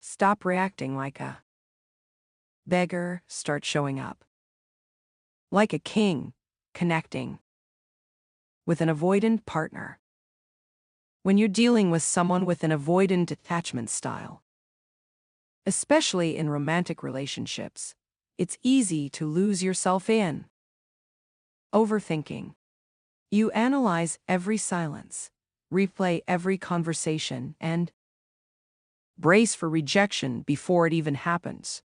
Stop reacting like a beggar, start showing up. Like a king, connecting with an avoidant partner. When you're dealing with someone with an avoidant attachment style, especially in romantic relationships, it's easy to lose yourself in overthinking. You analyze every silence, replay every conversation, and brace for rejection before it even happens.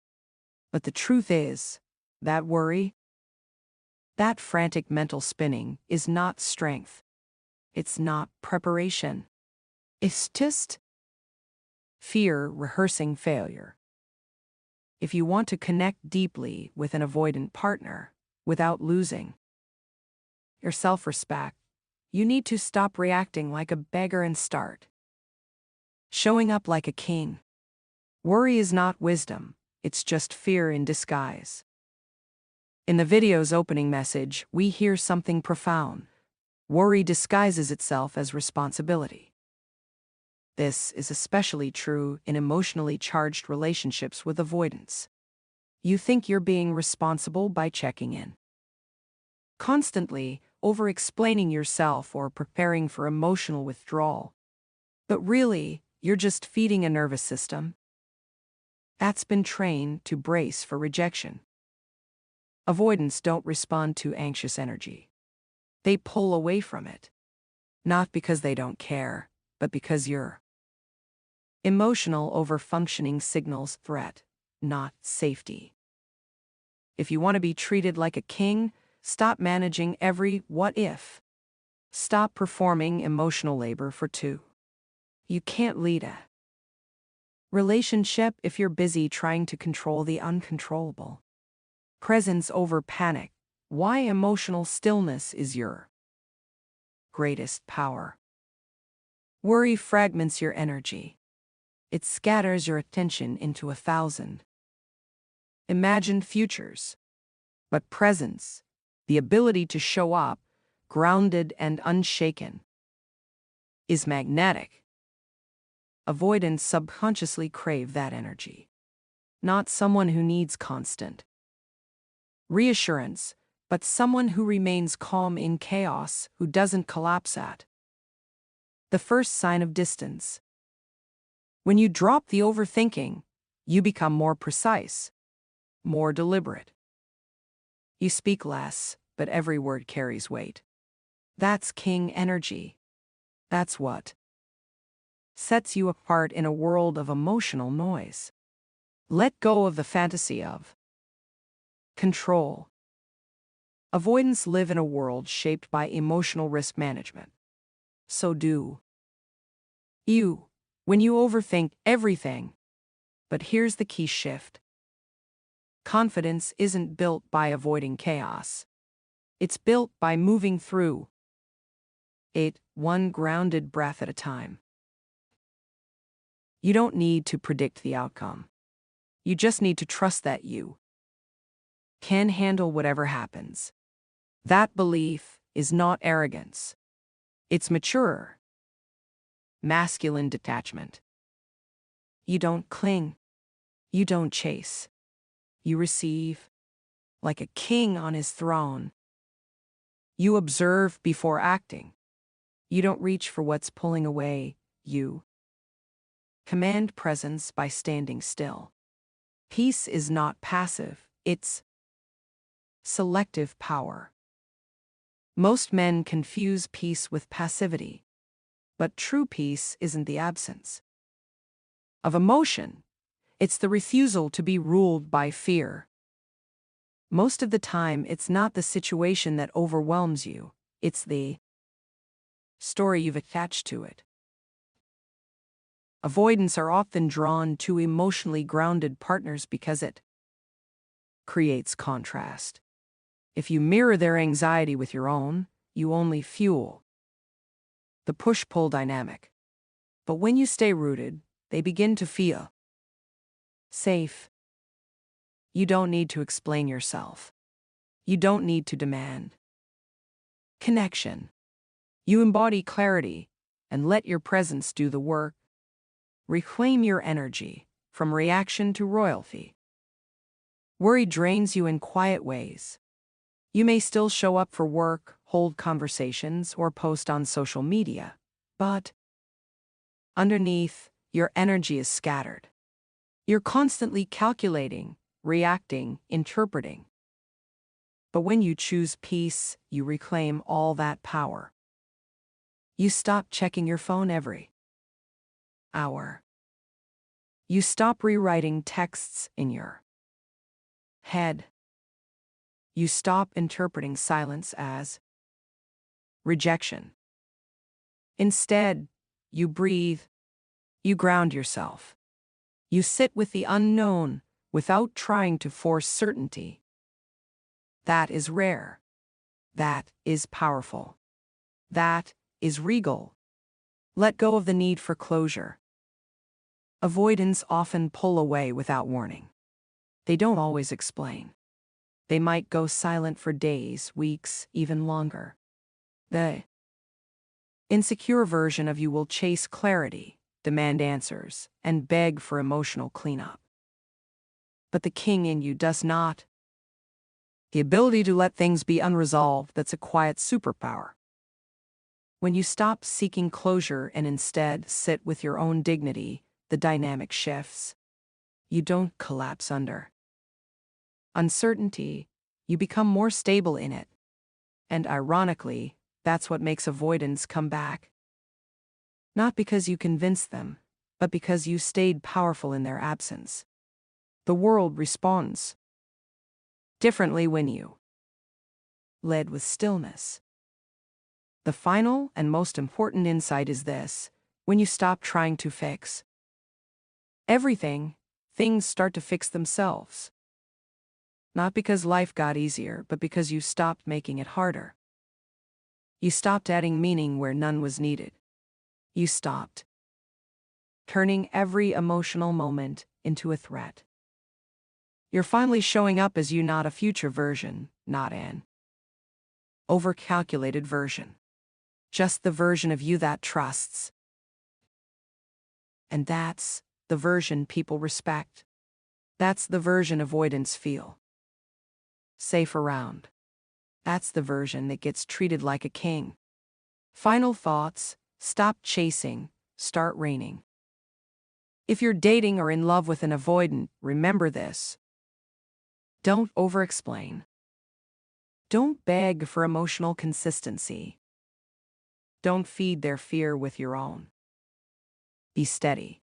But the truth is, that worry, that frantic mental spinning is not strength. It's not preparation. It's just fear rehearsing failure. If you want to connect deeply with an avoidant partner without losing your self-respect, you need to stop reacting like a beggar and start showing up like a king. Worry is not wisdom, it's just fear in disguise. In the video's opening message, we hear something profound. Worry disguises itself as responsibility. This is especially true in emotionally charged relationships with avoidance. You think you're being responsible by checking in constantly, over-explaining yourself or preparing for emotional withdrawal. But really, you're just feeding a nervous system that's been trained to brace for rejection. Avoidants don't respond to anxious energy. They pull away from it. Not because they don't care, but because your emotional overfunctioning signals threat, not safety. If you want to be treated like a king, stop managing every what if. Stop performing emotional labor for two. You can't lead a relationship if you're busy trying to control the uncontrollable. Presence over panic. Why emotional stillness is your greatest power. Worry fragments your energy. It scatters your attention into 1,000 imagined futures. But presence, the ability to show up, grounded and unshaken, is magnetic. Avoidants subconsciously crave that energy. Not someone who needs constant reassurance, but someone who remains calm in chaos, who doesn't collapse at the first sign of distance. When you drop the overthinking, you become more precise, more deliberate. You speak less, but every word carries weight. That's king energy. That's what sets you apart in a world of emotional noise. Let go of the fantasy of control. Avoidants live in a world shaped by emotional risk management. So do you when you overthink everything. But here's the key shift. Confidence isn't built by avoiding chaos. It's built by moving through it, one grounded breath at a time. You don't need to predict the outcome. You just need to trust that you can handle whatever happens. That belief is not arrogance. It's mature, masculine detachment. You don't cling. You don't chase. You receive, like a king on his throne. You observe before acting. You don't reach for what's pulling away. You command presence by standing still. Peace is not passive, it's selective power. Most men confuse peace with passivity, but true peace isn't the absence of emotion. It's the refusal to be ruled by fear. Most of the time, it's not the situation that overwhelms you, it's the story you've attached to it. Avoidants are often drawn to emotionally grounded partners because it creates contrast. If you mirror their anxiety with your own, you only fuel the push-pull dynamic. But when you stay rooted, they begin to feel safe. You don't need to explain yourself. You don't need to demand connection. You embody clarity and let your presence do the work. Reclaim your energy. from reaction to royalty. Worry drains you in quiet ways. You may still show up for work, hold conversations, or post on social media, but underneath, your energy is scattered. You're constantly calculating, reacting, interpreting. But when you choose peace, you reclaim all that power. You stop checking your phone every hour. You stop rewriting texts in your head. You stop interpreting silence as rejection. Instead, you breathe, you ground yourself. You sit with the unknown without trying to force certainty. That is rare. That is powerful. That is regal. Let go of the need for closure. Avoidants often pull away without warning. They don't always explain. They might go silent for days, weeks, even longer. The insecure version of you will chase clarity, demand answers, and beg for emotional cleanup. But the king in you does not. The ability to let things be unresolved, that's a quiet superpower. When you stop seeking closure and instead sit with your own dignity, the dynamic shifts. You don't collapse under uncertainty, you become more stable in it. And ironically, that's what makes avoidance come back. Not because you convinced them, but because you stayed powerful in their absence. The world responds differently when you led with stillness. The final and most important insight is this: when you stop trying to fix everything, things start to fix themselves. Not because life got easier, but because you stopped making it harder. You stopped adding meaning where none was needed. You stopped turning every emotional moment into a threat. You're finally showing up as you, not a future version, not an overcalculated version. Just the version of you that trusts. And that's the version people respect. That's the version avoidants feel safe around. That's the version that gets treated like a king. Final thoughts: stop chasing, start reigning. If you're dating or in love with an avoidant, remember this. Don't over-explain. Don't beg for emotional consistency. Don't feed their fear with your own. Be steady.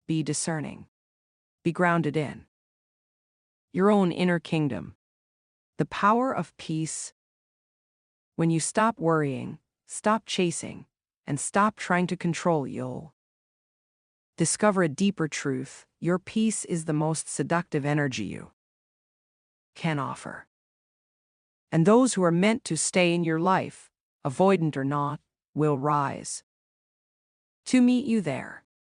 Be discerning. Be grounded in your own inner kingdom. The power of peace. When you stop worrying, stop chasing, and stop trying to control, you'll discover a deeper truth. Your peace is the most seductive energy you can offer. And those who are meant to stay in your life, avoidant or not, will rise to meet you there.